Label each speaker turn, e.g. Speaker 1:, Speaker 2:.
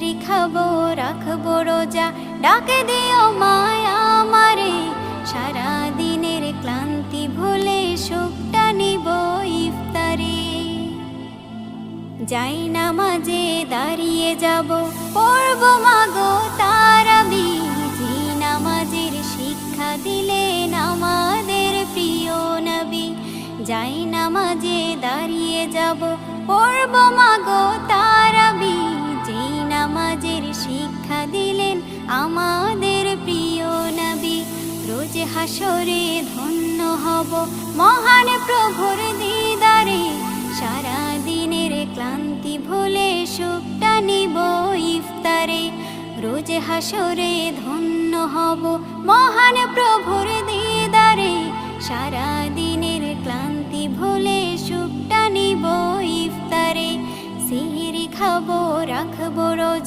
Speaker 1: সিহরি খাবো রাখবো রোজা, ডাকে দিও মায়া আমারে। সারা দিনের ক্লান্তি ভুলে সুখটা নিব ইফতারে। যাই নামাজে দাঁড়িয়ে যাব, পড়ব মাগো তারাবি। যে নামাজের শিক্ষা দিলেন আমাদের প্রিয় নবী। যাই নামাজে দাঁড়িয়ে যাব, পড়ব মাগো তারাবি। যে নামাজের শিক্ষা দিলেন আমাদের প্রিয় নবী। রোজ হাসরে ধন্য হব মহান প্রভুর দিদারে। সারা দিনের ক্লান্তি ভুলে সুখটা নিব ইফতারে। রোজ হাসরে ধন্য হব মহান প্রভুর দিদারে। সারা দিনের ক্লান্তি ভুলে সুখটা নিব ইফতারে। সিহরি খাবো রাখবো রোজা।